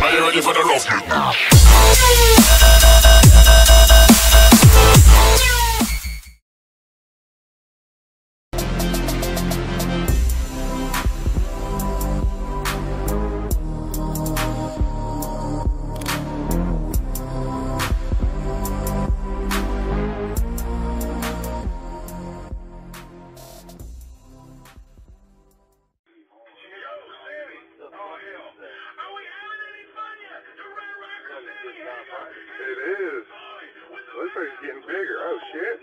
Are you ready for the rough? It is. Looks like it's getting bigger. Oh shit.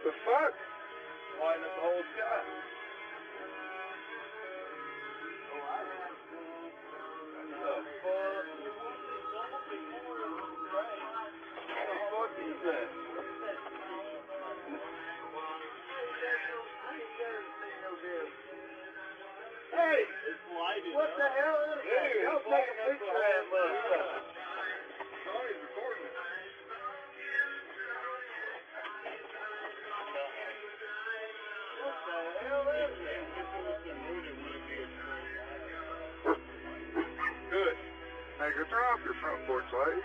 The fuck? Lighting up the whole sky. What the fuck is that? Hey! It's lighted. What the hell is that? Y'all take a picture of that motherfucker. Sorry, recording it. What the hell is that? Good. Hey, go turn off your front porch light.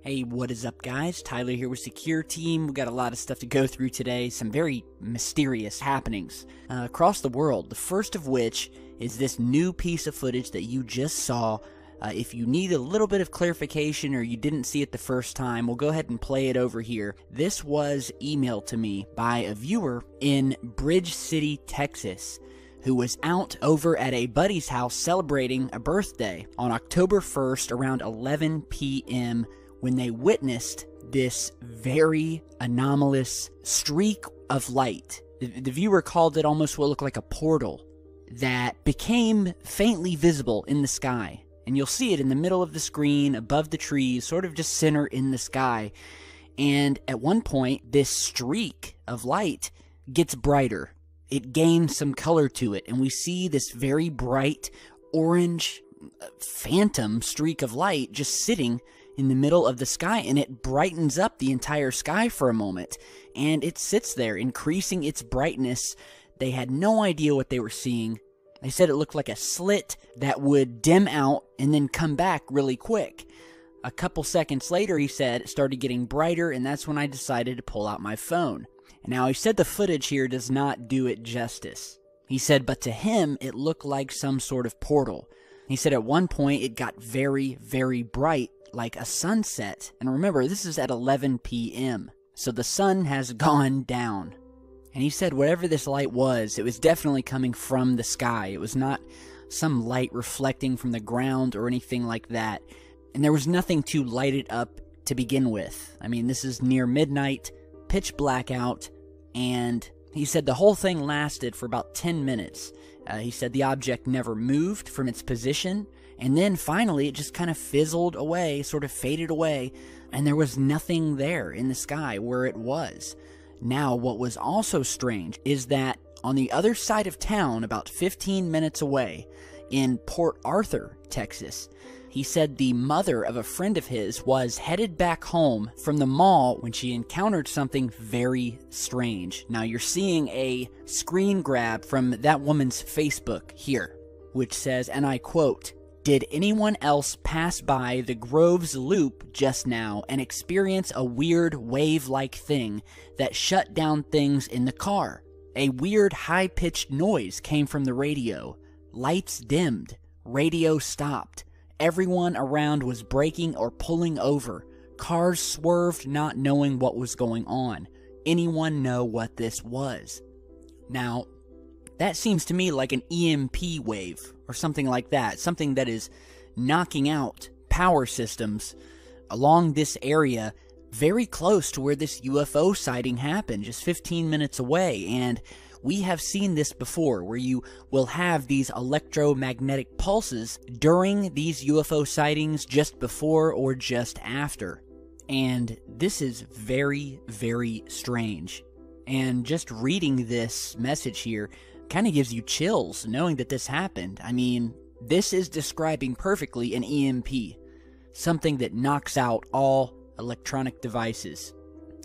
Hey, what is up, guys? Tyler here with Secure Team. We got a lot of stuff to go through today, some very mysterious happenings across the world. The first of which is this new piece of footage that you just saw. If you need a little bit of clarification or you didn't see it the first time, we'll go ahead and play it over here. This was emailed to me by a viewer in Bridge City, Texas, who was out over at a buddy's house celebrating a birthday on October 1st around 11 p.m. when they witnessed this very anomalous streak of light. The viewer called it almost what looked like a portal that became faintly visible in the sky. And you'll see it in the middle of the screen, above the trees, sort of just center in the sky. And at one point, this streak of light gets brighter. It gains some color to it, and we see this very bright orange phantom streak of light just sitting in the middle of the sky, and it brightens up the entire sky for a moment, and it sits there, increasing its brightness. They had no idea what they were seeing. They said it looked like a slit that would dim out and then come back really quick. A couple seconds later, he said, it started getting brighter, and that's when I decided to pull out my phone. And now, he said the footage here does not do it justice. He said, but to him, it looked like some sort of portal. He said at one point, it got very, very bright, like a sunset. And remember, this is at 11 p.m. So the sun has gone down. And he said whatever this light was, it was definitely coming from the sky. It was not some light reflecting from the ground or anything like that. And there was nothing to light it up to begin with. I mean, this is near midnight, pitch black out, and he said the whole thing lasted for about 10 minutes. He said the object never moved from its position, and then finally it just kind of fizzled away, sort of faded away, and there was nothing there in the sky where it was. Now, what was also strange is that on the other side of town, about 15 minutes away, in Port Arthur, Texas, he said the mother of a friend of his was headed back home from the mall when she encountered something very strange. Now, you're seeing a screen grab from that woman's Facebook here, which says, and I quote, "Did anyone else pass by the Groves Loop just now and experience a weird wave-like thing that shut down things in the car? A weird high-pitched noise came from the radio. Lights dimmed. Radio stopped. Everyone around was braking or pulling over. Cars swerved not knowing what was going on. Anyone know what this was?" Now, that seems to me like an EMP wave or something like that. Something that is knocking out power systems along this area very close to where this UFO sighting happened, just 15 minutes away. And we have seen this before, where you will have these electromagnetic pulses during these UFO sightings just before or just after. And this is very, very strange. And just reading this message here kind of gives you chills knowing that this happened. I mean, this is describing perfectly an EMP, something that knocks out all electronic devices.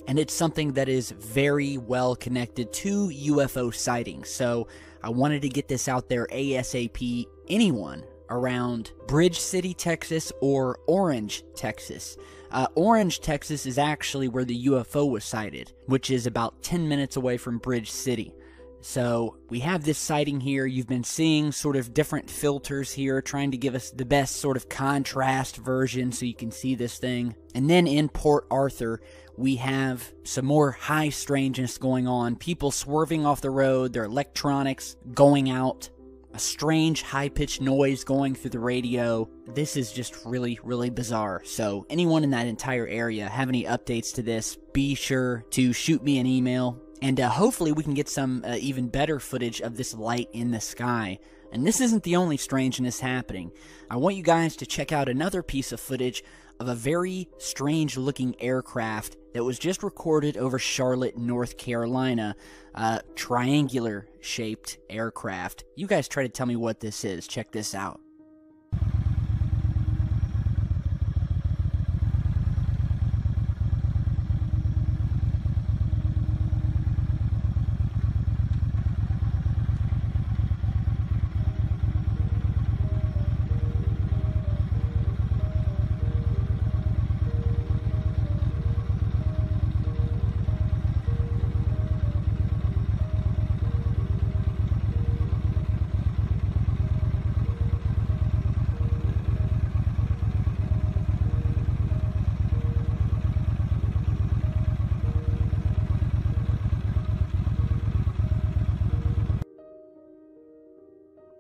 and it's something that is very well connected to UFO sightings. So I wanted to get this out there ASAP. Anyone around Bridge City, Texas, or Orange, Texas. Orange, Texas is actually where the UFO was sighted, which is about 10 minutes away from Bridge City. So we have this sighting here. You've been seeing sort of different filters here, trying to give us the best sort of contrast version so you can see this thing. And then in Port Arthur, we have some more high strangeness going on. People swerving off the road, their electronics going out, a strange high-pitched noise going through the radio. This is just really, really bizarre. So anyone in that entire area have any updates to this, be sure to shoot me an email. And hopefully we can get some even better footage of this light in the sky. And this isn't the only strangeness happening. I want you guys to check out another piece of footage of a very strange looking aircraft that was just recorded over Charlotte, North Carolina. Triangular shaped aircraft. You guys try to tell me what this is. Check this out.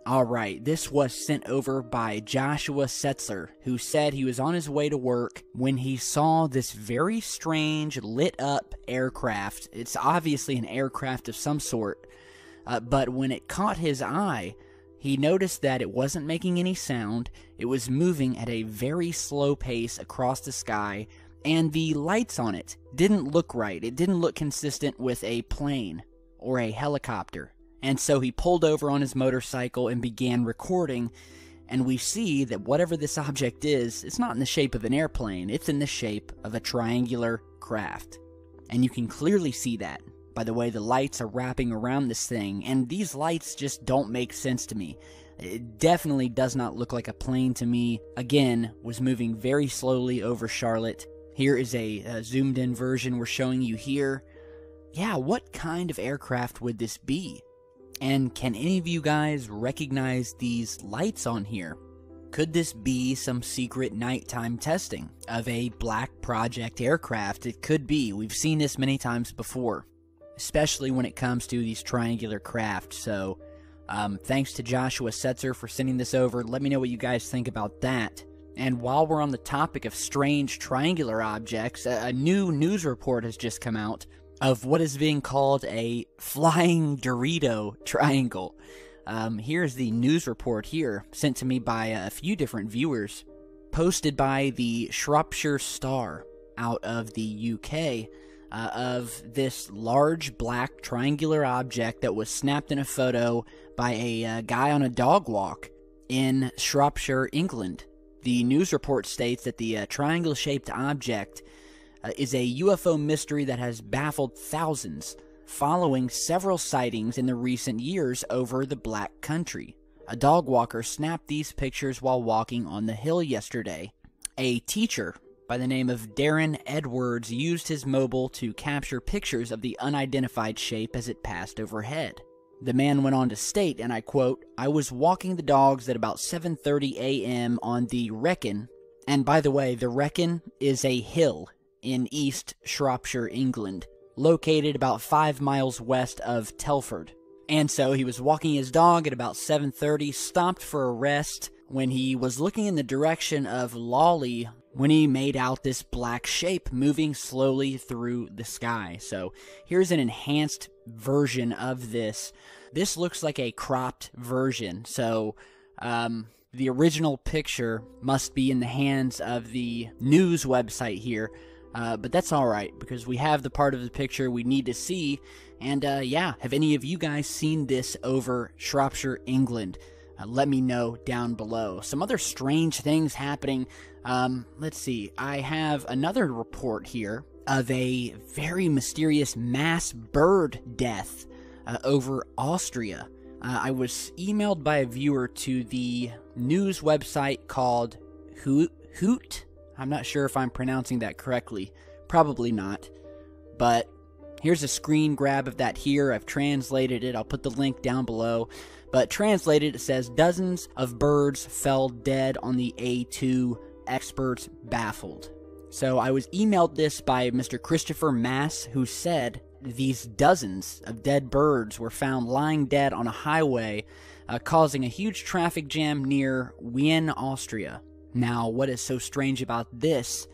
Alright, this was sent over by Joshua Setzler, who said he was on his way to work when he saw this very strange lit up aircraft. It's obviously an aircraft of some sort, but when it caught his eye, he noticed that it wasn't making any sound. It was moving at a very slow pace across the sky, and the lights on it didn't look right. It didn't look consistent with a plane or a helicopter. And so he pulled over on his motorcycle and began recording, and we see that whatever this object is, it's not in the shape of an airplane, it's in the shape of a triangular craft. And you can clearly see that by the way the lights are wrapping around this thing, and these lights just don't make sense to me. It definitely does not look like a plane to me. Again, was moving very slowly over Charlotte. Here is a zoomed in version we're showing you here. Yeah, what kind of aircraft would this be? And can any of you guys recognize these lights on here? Could this be some secret nighttime testing of a Black Project aircraft? It could be. We've seen this many times before, especially when it comes to these triangular craft. So, thanks to Joshua Setzer for sending this over. Let me know what you guys think about that. And while we're on the topic of strange triangular objects, a new news report has just come out of what is being called a flying Dorito triangle. Here's the news report here, sent to me by a few different viewers, posted by the Shropshire Star out of the UK, of this large black triangular object that was snapped in a photo by a guy on a dog walk in Shropshire, England. The news report states that the triangle-shaped object is a UFO mystery that has baffled thousands, following several sightings in the recent years over the Black Country. A dog walker snapped these pictures while walking on the hill yesterday. A teacher by the name of Darren Edwards used his mobile to capture pictures of the unidentified shape as it passed overhead. The man went on to state, and I quote, "I was walking the dogs at about 7:30 a.m. on the Wrekin," and by the way, the Wrekin is a hill in East Shropshire, England, located about 5 miles west of Telford. And so he was walking his dog at about 7:30, stopped for a rest when he was looking in the direction of Lawley when he made out this black shape moving slowly through the sky. So here's an enhanced version of this. This looks like a cropped version, so the original picture must be in the hands of the news website here. But that's alright, because we have the part of the picture we need to see. And yeah, have any of you guys seen this over Shropshire, England? Let me know down below. Some other strange things happening Let's see. I have another report here of a very mysterious mass bird death over Austria. I was emailed by a viewer to the news website called Hoot. I'm not sure if I'm pronouncing that correctly. Probably not. But here's a screen grab of that here. I've translated it. I'll put the link down below. But translated, it says, dozens of birds fell dead on the A2, experts baffled. So I was emailed this by Mr. Christopher Mass, who said these dozens of dead birds were found lying dead on a highway, causing a huge traffic jam near Wien, Austria. Now, what is so strange about this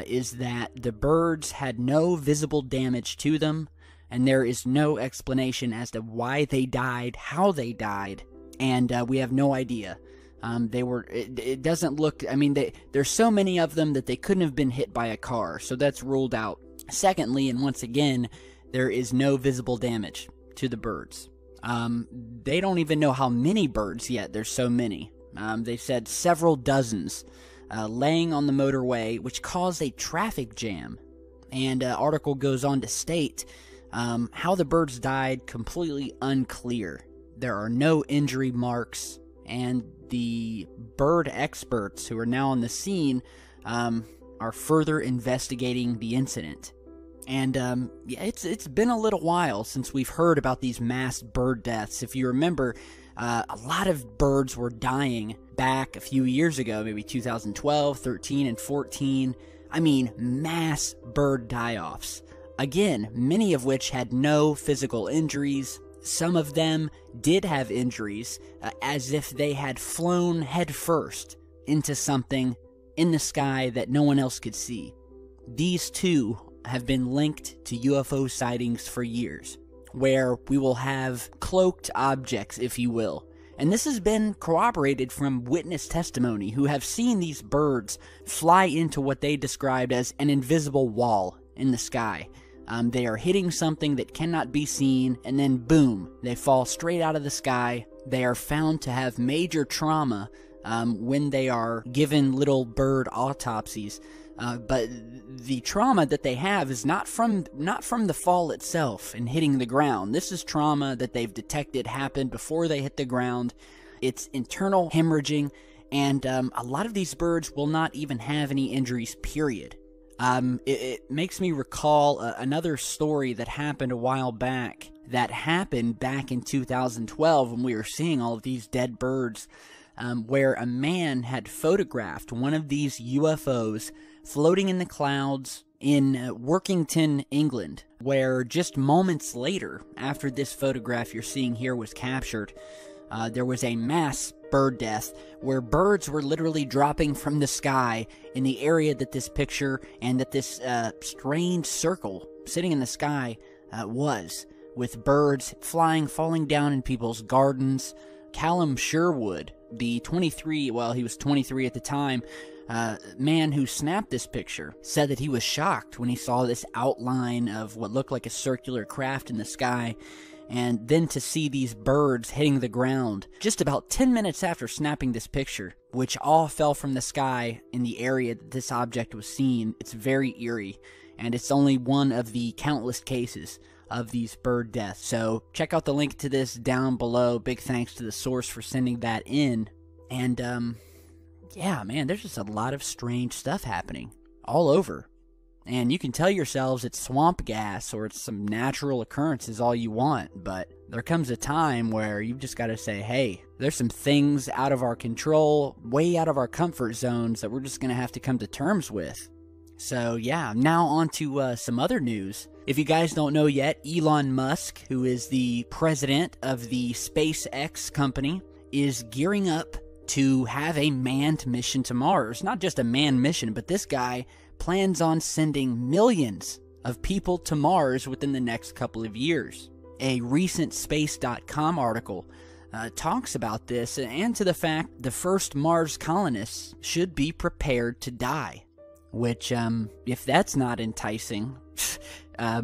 is that the birds had no visible damage to them, and there is no explanation as to why they died, how they died, and we have no idea. It doesn't look, I mean, there's so many of them that they couldn't have been hit by a car, so that's ruled out. Secondly, and once again, there is no visible damage to the birds. They don't even know how many birds yet, there's so many. They said several dozens laying on the motorway, which caused a traffic jam. And the article goes on to state how the birds died, completely unclear. There are no injury marks, and the bird experts who are now on the scene are further investigating the incident. And yeah, it's been a little while since we've heard about these mass bird deaths. If you remember, a lot of birds were dying back a few years ago, maybe 2012, 13, and 14. I mean, mass bird die-offs. Again, many of which had no physical injuries. Some of them did have injuries, as if they had flown headfirst into something in the sky that no one else could see. These two have been linked to UFO sightings for years, where we will have cloaked objects, if you will. And this has been corroborated from witness testimony who have seen these birds fly into what they described as an invisible wall in the sky. They are hitting something that cannot be seen, and then boom, they fall straight out of the sky. They are found to have major trauma when they are given little bird autopsies. But the trauma that they have is not from the fall itself and hitting the ground. This is trauma that they've detected happened before they hit the ground. It's internal hemorrhaging, and a lot of these birds will not even have any injuries, period. It makes me recall another story that happened a while back, that happened back in 2012 when we were seeing all of these dead birds, where a man had photographed one of these UFOs floating in the clouds in Workington, England, where just moments later, after this photograph you're seeing here was captured, there was a mass bird death where birds were literally dropping from the sky in the area that this picture and that this strange circle sitting in the sky was, with birds flying, falling down in people's gardens. Callum Sherwood, the 23, well, he was 23 at the time, man who snapped this picture, said that he was shocked when he saw this outline of what looked like a circular craft in the sky, and then to see these birds hitting the ground just about 10 minutes after snapping this picture, which all fell from the sky in the area that this object was seen. It's very eerie, and it's only one of the countless cases of these bird deaths. So check out the link to this down below. Big thanks to the source for sending that in. And yeah, man, there's just a lot of strange stuff happening all over. And you can tell yourselves it's swamp gas or it's some natural occurrences all you want, but there comes a time where you've just got to say, hey, there's some things out of our control, way out of our comfort zones that we're just going to have to come to terms with. So yeah, now on to some other news. If you guys don't know yet, Elon Musk, who is the president of the SpaceX company, is gearing up to have a manned mission to Mars. Not just a manned mission, but this guy plans on sending millions of people to Mars within the next couple of years. A recent Space.com article talks about this and to the fact the first Mars colonists should be prepared to die. Which, if that's not enticing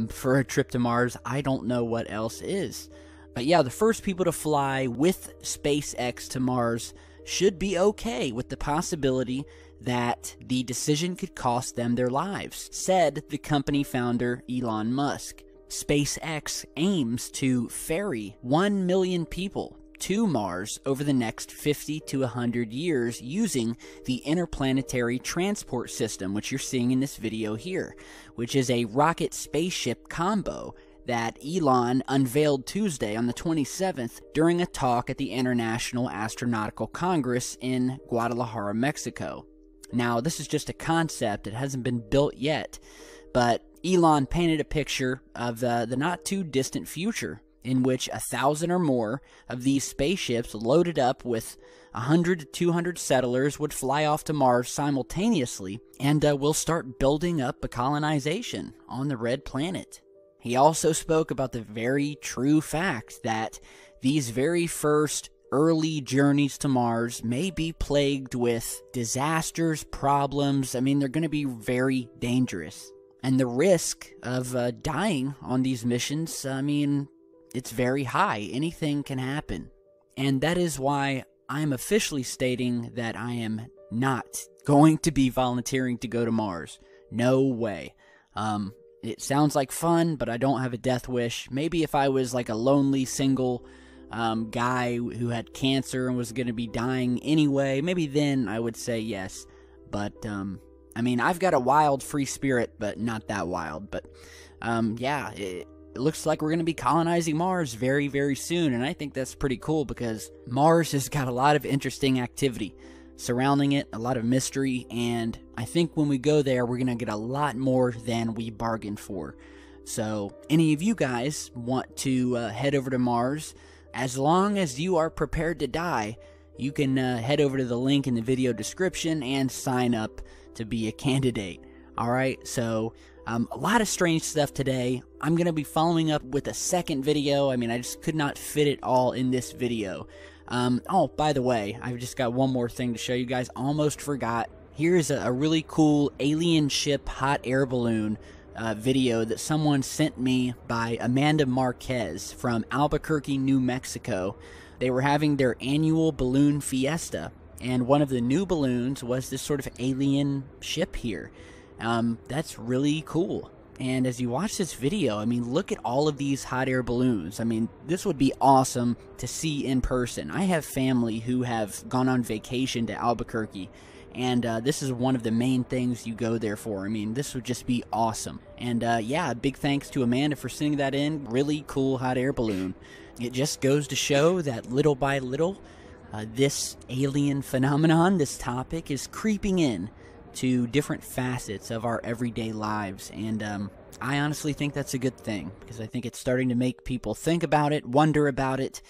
for a trip to Mars, I don't know what else is. But yeah, the first people to fly with SpaceX to Mars should be okay with the possibility that the decision could cost them their lives, said the company founder Elon Musk. SpaceX aims to ferry 1 million people to Mars over the next 50 to 100 years using the interplanetary transport system, which you're seeing in this video here, which is a rocket spaceship combo that Elon unveiled Tuesday on the 27th during a talk at the International Astronautical Congress in Guadalajara, Mexico. Now, this is just a concept. It hasn't been built yet, but Elon painted a picture of the not too distant future in which 1,000 or more of these spaceships loaded up with 100 to 200 settlers would fly off to Mars simultaneously, and will start building up a colonization on the red planet. He also spoke about the very true fact that these very first early journeys to Mars may be plagued with disasters, problems. I mean, they're going to be very dangerous. And the risk of dying on these missions, I mean, it's very high. Anything can happen. And that is why I'm officially stating that I am not going to be volunteering to go to Mars. No way. It sounds like fun, but I don't have a death wish. Maybe if I was like a lonely, single guy who had cancer and was going to be dying anyway, maybe then I would say yes. But, I mean, I've got a wild free spirit, but not that wild. But, yeah, it looks like we're going to be colonizing Mars very, very soon. And I think that's pretty cool because Mars has got a lot of interesting activity surrounding it, a lot of mystery, and I think when we go there, we're going to get a lot more than we bargained for. So, any of you guys want to head over to Mars, as long as you are prepared to die, you can head over to the link in the video description and sign up to be a candidate. Alright, so a lot of strange stuff today. I'm going to be following up with a second video. I mean, I just could not fit it all in this video. Oh, by the way, I've just got one more thing to show you guys. Almost forgot. Here's a really cool alien ship hot air balloon video that someone sent me by Amanda Marquez from Albuquerque, New Mexico. They were having their annual balloon fiesta, and one of the new balloons was this sort of alien ship here. That's really cool. And as you watch this video, I mean, look at all of these hot air balloons. I mean, this would be awesome to see in person. I have family who have gone on vacation to Albuquerque, and this is one of the main things you go there for. I mean, this would just be awesome. And yeah, big thanks to Amanda for sending that in. Really cool hot air balloon. It just goes to show that little by little, this alien phenomenon, this topic, is creeping in to different facets of our everyday lives, and I honestly think that's a good thing, because I think it's starting to make people think about it, wonder about it,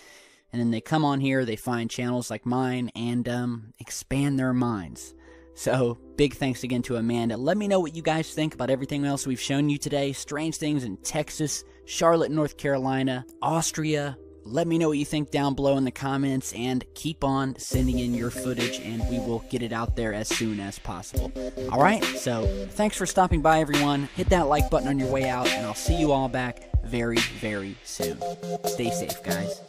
and then they come on here, they find channels like mine, and expand their minds. So, big thanks again to Amanda. Let me know what you guys think about everything else we've shown you today. Strange things in Texas, Charlotte, North Carolina, Austria. Let me know what you think down below in the comments, and keep on sending in your footage, and we will get it out there as soon as possible. Alright, so thanks for stopping by, everyone. Hit that like button on your way out, and I'll see you all back very, very soon. Stay safe, guys.